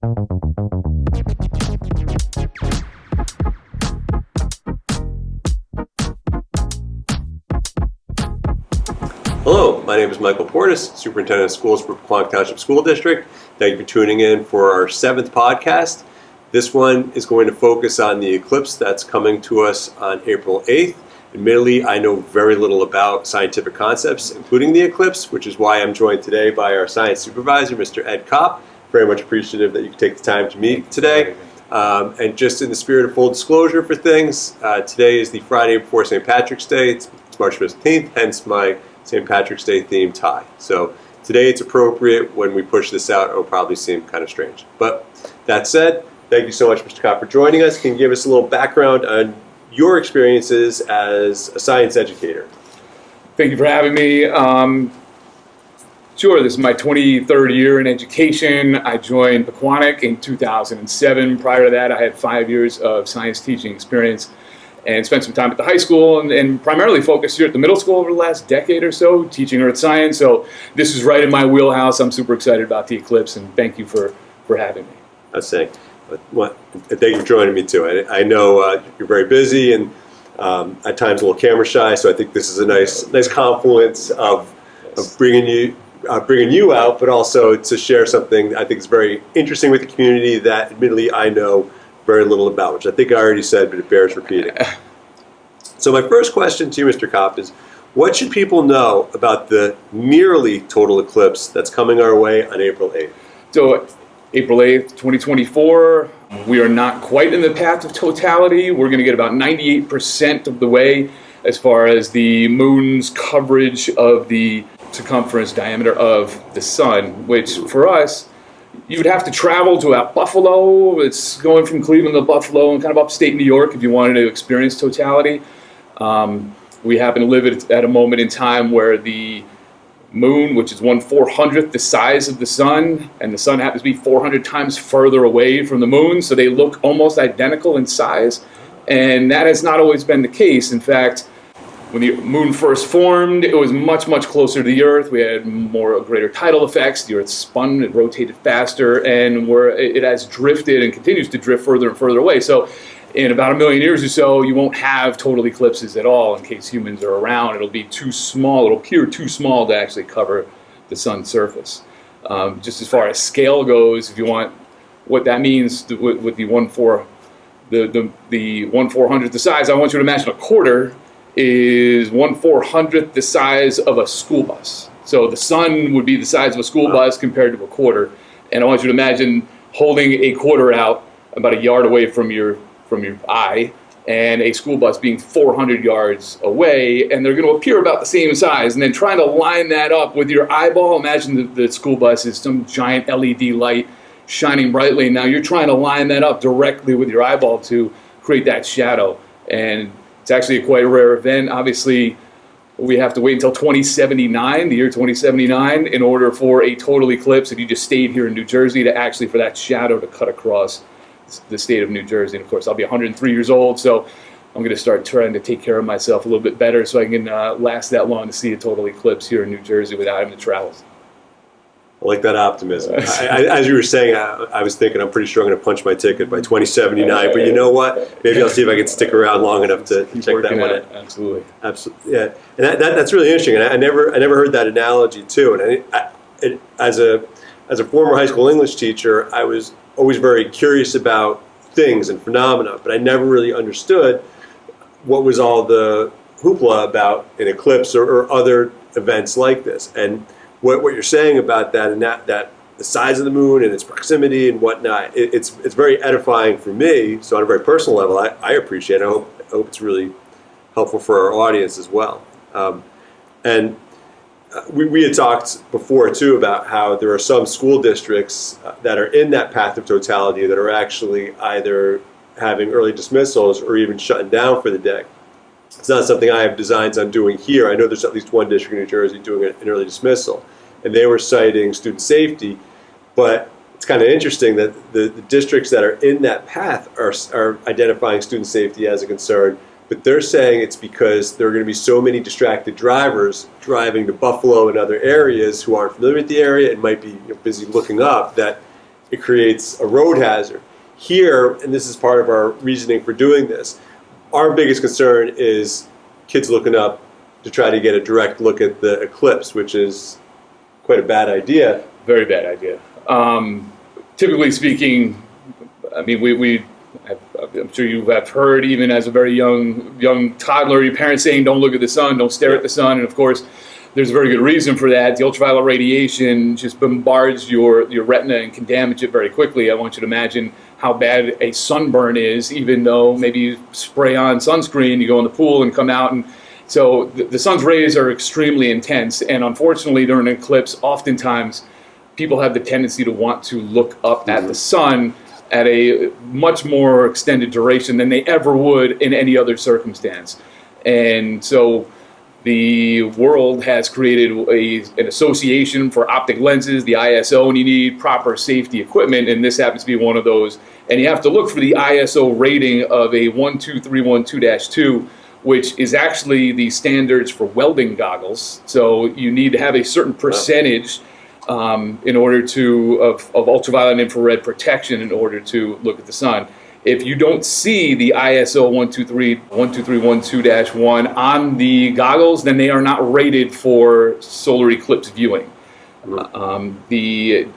Hello, my name is Michael Portas, Superintendent of Schools for Pequannock Township School District. Thank you for tuning in for our 7th podcast. This one is going to focus on the eclipse that's coming to us on April 8th. Admittedly, I know very little about scientific concepts, including the eclipse, which is why I'm joined today by our science supervisor, Mr. Ed Kopp. Very much appreciative that you could take the time to meet today. And just in the spirit of full disclosure for things, today is the Friday before St. Patrick's Day. It's March 15th, hence my St. Patrick's Day themed tie. So today it's appropriate. When we push this out, it'll probably seem kind of strange. But that said, thank you so much, Mr. Kopp, for joining us. Can you give us a little background on your experiences as a science educator? Thank you for having me. Sure, this is my 23rd year in education. I joined Pequannock in 2007. Prior to that, I had 5 years of science teaching experience and spent some time at the high school and primarily focused here at the middle school over the last decade or so, teaching earth science. So this is right in my wheelhouse. I'm super excited about the eclipse, and thank you for having me. I'd say, thank you for joining me too. I know you're very busy and at times a little camera shy, so I think this is a nice confluence of bringing you out, but also to share something I think is very interesting with the community that admittedly I know very little about, which I think I already said, but it bears repeating. So my first question to you, Mr. Kopp, is what should people know about the nearly total eclipse that's coming our way on April 8th? So April 8th, 2024, we are not quite in the path of totality. We're going to get about 98% of the way as far as the moon's coverage of the circumference diameter of the sun, which for us, you would have to travel to about Buffalo. It's going from Cleveland to Buffalo and kind of upstate New York if you wanted to experience totality. We happen to live at a moment in time where the moon, which is 1/400th the size of the sun, and the sun happens to be 400 times further away from the moon, so they look almost identical in size. And that has not always been the case. In fact, when the moon first formed, it was much, much closer to the Earth. We had greater tidal effects. The Earth spun, it rotated faster, and it has drifted and continues to drift further and further away. So in about 1 million years or so, you won't have total eclipses at all in case humans are around. It'll be too small. It'll appear too small to actually cover the sun's surface. Just as far as scale goes, if you want what that means with the 1/400th the size, I want you to imagine a quarter is 1/400th the size of a school bus. So the sun would be the size of a school bus compared to a quarter. And I want you to imagine holding a quarter out about a yard away from your eye, and a school bus being 400 yards away, and they're going to appear about the same size. And then trying to line that up with your eyeball, imagine the school bus is some giant LED light shining brightly. Now you're trying to line that up directly with your eyeball to create that shadow. And it's actually quite a rare event. Obviously, we have to wait until 2079, the year 2079, in order for a total eclipse, if you just stayed here in New Jersey, for that shadow to cut across the state of New Jersey. And of course, I'll be 103 years old, so I'm going to start trying to take care of myself a little bit better so I can last that long to see a total eclipse here in New Jersey without having to travel. I like that optimism. As you were saying, I was thinking I'm pretty sure I'm going to punch my ticket by 2079. But you know what? Maybe I'll see if I can stick around long enough to check that one out. Absolutely. Yeah, and that's really interesting. And I never heard that analogy too. And as a former high school English teacher, I was always very curious about things and phenomena, but I never really understood what was all the hoopla about an eclipse or other events like this. And what you're saying about that, and that the size of the moon and its proximity and whatnot, it's very edifying for me. So on a very personal level, I appreciate it. I hope it's really helpful for our audience as well. We had talked before too about how there are some school districts that are in that path of totality that are actually either having early dismissals or even shutting down for the day. It's not something I have designs on doing here. I know there's at least one district in New Jersey doing an early dismissal, and they were citing student safety. But it's kind of interesting that the districts that are in that path are identifying student safety as a concern, but they're saying it's because there are going to be so many distracted drivers driving to Buffalo and other areas who aren't familiar with the area and might be busy looking up, that it creates a road hazard. Here, and this is part of our reasoning for doing this, our biggest concern is kids looking up to try to get a direct look at the eclipse, which is quite a bad idea. Very bad idea. Typically speaking, I mean, I'm sure you have heard, even as a very young toddler, your parents saying, don't look at the sun, don't stare at the sun. And of course, there's a very good reason for that. The ultraviolet radiation just bombards your retina and can damage it very quickly. I want you to imagine how bad a sunburn is, even though maybe you spray on sunscreen, you go in the pool and come out. And so the sun's rays are extremely intense. And unfortunately, during an eclipse, oftentimes people have the tendency to want to look up at the sun at a much more extended duration than they ever would in any other circumstance. And so the world has created an association for optic lenses, the ISO, and you need proper safety equipment, and this happens to be one of those. And you have to look for the ISO rating of a 12312-2, which is actually the standards for welding goggles. So you need to have a certain percentage in order of ultraviolet and infrared protection in order to look at the sun. If you don't see the ISO 12312-1 on the goggles, then they are not rated for solar eclipse viewing. The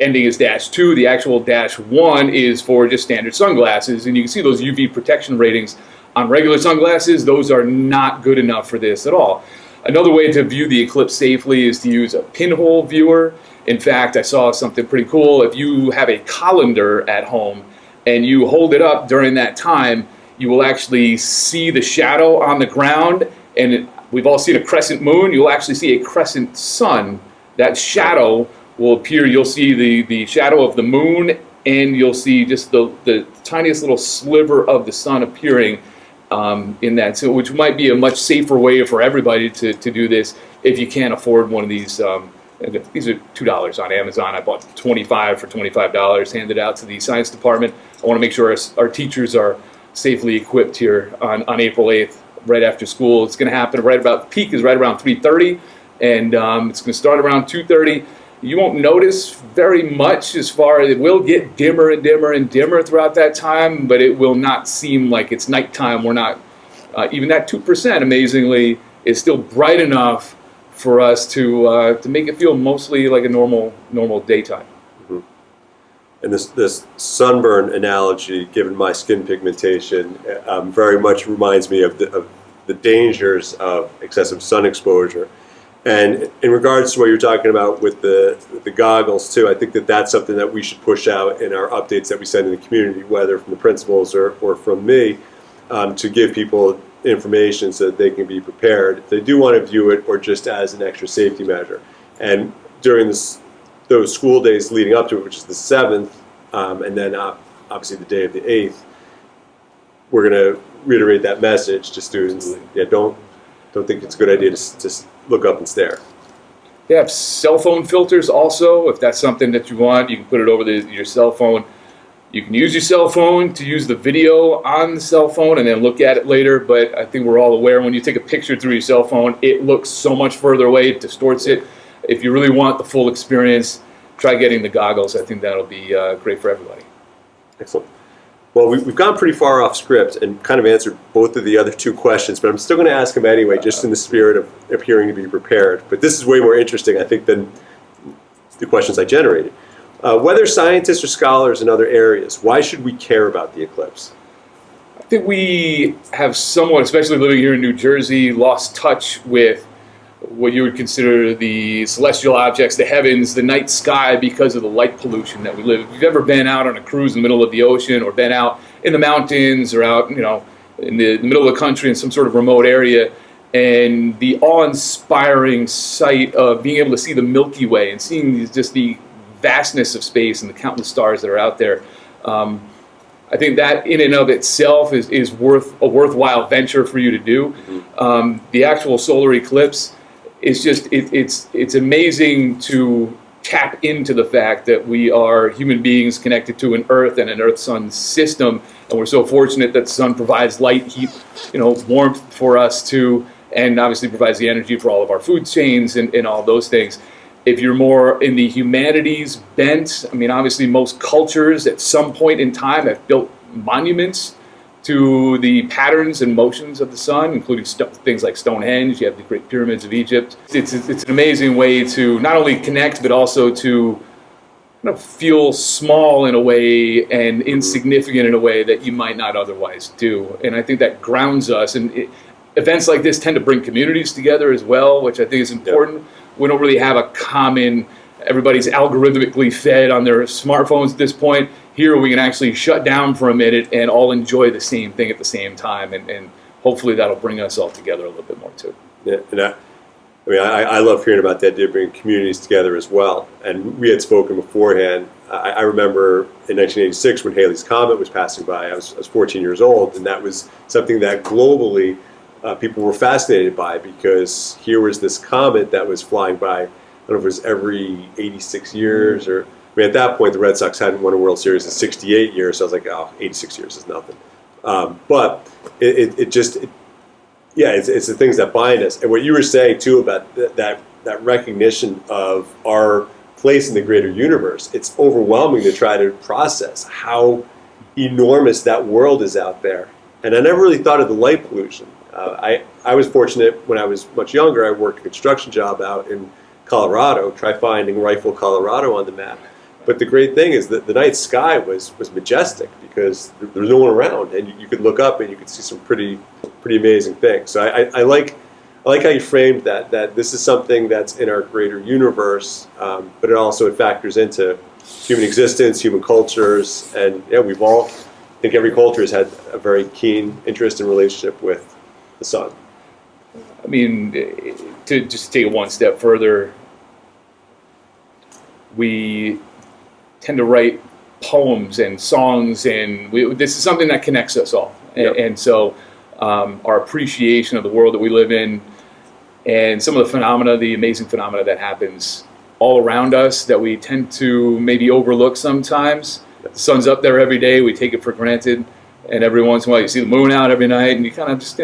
ending is -2. The actual -1 is for just standard sunglasses, and you can see those UV protection ratings on regular sunglasses. Those are not good enough for this at all. Another way to view the eclipse safely is to use a pinhole viewer. In fact, I saw something pretty cool. If you have a colander at home and you hold it up during that time, you will actually see the shadow on the ground. And we've all seen a crescent moon. You'll actually see a crescent sun. That shadow will appear. You'll see the shadow of the moon, and you'll see just the tiniest little sliver of the sun appearing in that, so which might be a much safer way for everybody to do this if you can't afford one of these. These are $2 on Amazon. I bought 25 for $25, handed out to the science department. I want to make sure our teachers are safely equipped here on April 8th, right after school. It's going to happen right about, peak is right around 3:30, and it's going to start around 2:30. You won't notice very much as far as it will get dimmer and dimmer and dimmer throughout that time, but it will not seem like it's nighttime. We're not, even that 2%, amazingly, is still bright enough for us to make it feel mostly like a normal daytime. Mm-hmm. And this sunburn analogy, given my skin pigmentation, very much reminds me of the dangers of excessive sun exposure. And in regards to what you're talking about with the goggles too, I think that's something that we should push out in our updates that we send in the community, whether from the principals or from me, to give people information so that they can be prepared if they do want to view it, or just as an extra safety measure. And during those school days leading up to it, which is the 7th, and then obviously the day of the 8th, we're going to reiterate that message to students. Absolutely. Yeah, don't think it's a good idea to just look up and stare. They have cell phone filters also. If that's something that you want, you can put it over your cell phone. You can use your cell phone to use the video on the cell phone and then look at it later, but I think we're all aware when you take a picture through your cell phone, it looks so much further away, it distorts it. If you really want the full experience, try getting the goggles. I think that'll be great for everybody. Excellent. Well, we've gone pretty far off script and kind of answered both of the other two questions, but I'm still going to ask them anyway, just in the spirit of appearing to be prepared. But this is way more interesting, I think, than the questions I generated. Whether scientists or scholars in other areas, why should we care about the eclipse? I think we have somewhat, especially living here in New Jersey, lost touch with what you would consider the celestial objects, the heavens, the night sky, because of the light pollution that we live. If you've ever been out on a cruise in the middle of the ocean, or been out in the mountains, or out, in the middle of the country in some sort of remote area, and the awe-inspiring sight of being able to see the Milky Way and seeing just the vastness of space and the countless stars that are out there, I think that in and of itself is a worthwhile venture for you to do. Mm-hmm. The actual solar eclipse is just, it's amazing to tap into the fact that we are human beings connected to an Earth and an Earth-Sun system, and we're so fortunate that the sun provides light, heat, warmth for us too, and obviously provides the energy for all of our food chains and all those things. If you're more in the humanities bent, I mean, obviously most cultures at some point in time have built monuments to the patterns and motions of the sun, including things like Stonehenge. You have the Great Pyramids of Egypt. It's an amazing way to not only connect, but also to kind of feel small in a way and insignificant in a way that you might not otherwise do. And I think that grounds us. And events like this tend to bring communities together as well, which I think is important. Yep. We don't really have a common, everybody's algorithmically fed on their smartphones at this point. Here we can actually shut down for a minute and all enjoy the same thing at the same time, and hopefully that'll bring us all together a little bit more too. Yeah, and I love hearing about that, bringing communities together as well. And we had spoken beforehand. I remember in 1986 when Halley's Comet was passing by. I was 14 years old, and that was something that globally people were fascinated by, because here was this comet that was flying by. I don't know if it was every 86 years or. I mean, at that point, the Red Sox hadn't won a World Series in 68 years, so I was like, 86 years is nothing. But it's the things that bind us. And what you were saying, too, about that recognition of our place in the greater universe, it's overwhelming to try to process how enormous that world is out there. And I never really thought of the light pollution. I was fortunate when I was much younger. I worked a construction job out in Colorado. Try finding Rifle, Colorado on the map. But the great thing is that the night sky was majestic, because there was no one around, and you could look up and you could see some pretty amazing things. So I like how you framed that this is something that's in our greater universe, but it factors into human existence, human cultures, and we've all, I think every culture has had a very keen interest and relationship with the sun. I mean, to just take it one step further, we tend to write poems and songs, and this is something that connects us all. Yep. And so our appreciation of the world that we live in, and some of the amazing phenomena that happens all around us that we tend to maybe overlook sometimes. The sun's up there every day, we take it for granted, and every once in a while you see the moon out every night, and you kind of just,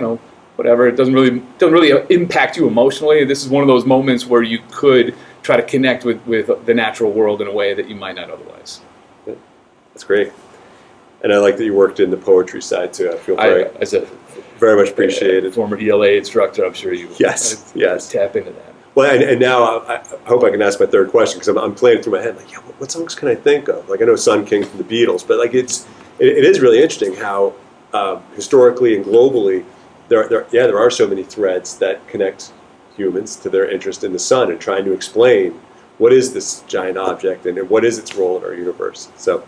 whatever, it doesn't really impact you emotionally. This is one of those moments where you could try to connect with the natural world in a way that you might not otherwise. That's great. And I like that you worked in the poetry side too. I feel very much appreciated. Former ELA instructor, I'm sure you yes tap into that. Well, and now I hope I can ask my third question, because I'm playing it through my head. Like, what songs can I think of? Like, I know Sun King from the Beatles, but like it is really interesting how historically and globally there are so many threads that connect humans to their interest in the sun and trying to explain what is this giant object and what is its role in our universe. So,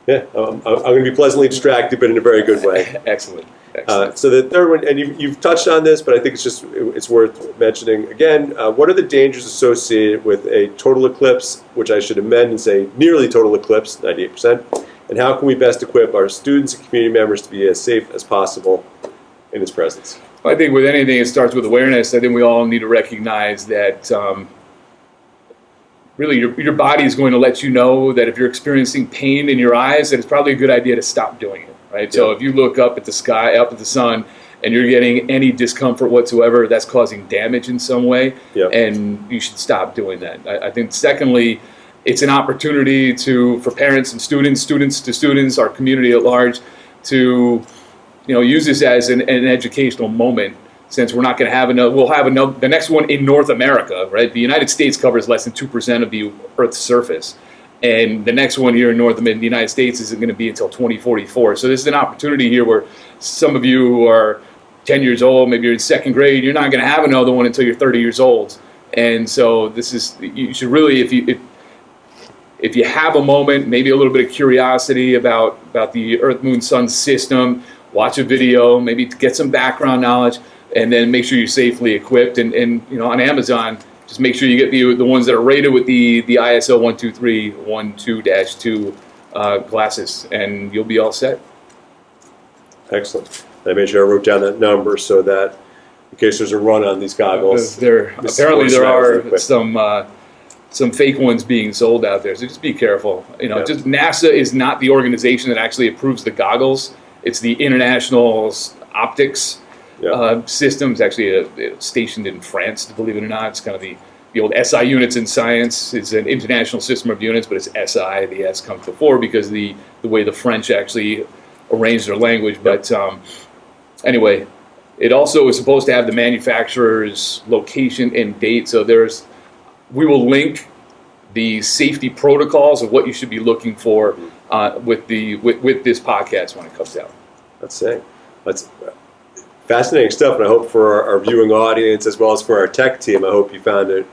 I'm going to be pleasantly distracted, but in a very good way. Excellent. So the third one, and you've touched on this, but I think it's worth mentioning again. What are the dangers associated with a total eclipse, which I should amend and say nearly total eclipse, 98%, and how can we best equip our students and community members to be as safe as possible in its presence? I think with anything, it starts with awareness. I think we all need to recognize that really your body is going to let you know that if you're experiencing pain in your eyes, that it's probably a good idea to stop doing it, right? Yeah. So if you look up at the sky, up at the sun, and you're getting any discomfort whatsoever, that's causing damage in some way, and you should stop doing that. I think secondly, it's an opportunity for parents and students, our community at large, to use this as an educational moment, since we're not going to have the next one in North America, right? The United States covers less than 2% of the Earth's surface, and the next one here in the United States isn't going to be until 2044. So this is an opportunity here where some of you who are 10 years old, maybe you're in second grade, you're not going to have another one until you're 30 years old. And so you should really, if you have a moment, maybe a little bit of curiosity about the Earth, Moon, Sun system, watch a video, maybe get some background knowledge, and then make sure you're safely equipped. And on Amazon, just make sure you get the ones that are rated with the ISO 12312-2 glasses, and you'll be all set. Excellent. I made sure I wrote down that number so that in case there's a run on these goggles. Apparently there are some fake ones being sold out there, so just be careful. Just NASA is not the organization that actually approves the goggles. It's the International Optics Systems, actually stationed in France, believe it or not. It's kind of the old SI units in science. It's an international system of units, but it's SI. The S comes before because of the way the French actually arranged their language. But anyway, it also is supposed to have the manufacturer's location and date. So we will link the safety protocols of what you should be looking for with this podcast when it comes out. That's it. That's fascinating stuff, and I hope for our viewing audience as well as for our tech team, I hope you found it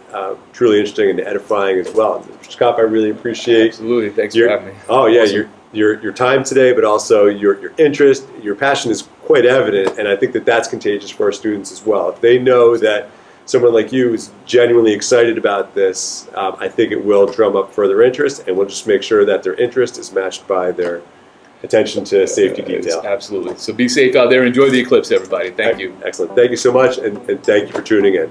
truly interesting and edifying as well. Mr. Kopp, I really appreciate Absolutely. Thanks for having me. Oh yeah, awesome. your time today, but also your interest, your passion is quite evident, and I think that that's contagious for our students as well. If they know that someone like you is genuinely excited about this, I think it will drum up further interest, and we'll just make sure that their interest is matched by their attention to safety detail. Absolutely. So be safe out there. Enjoy the eclipse, everybody. Thank you. Excellent. Thank you so much, and thank you for tuning in.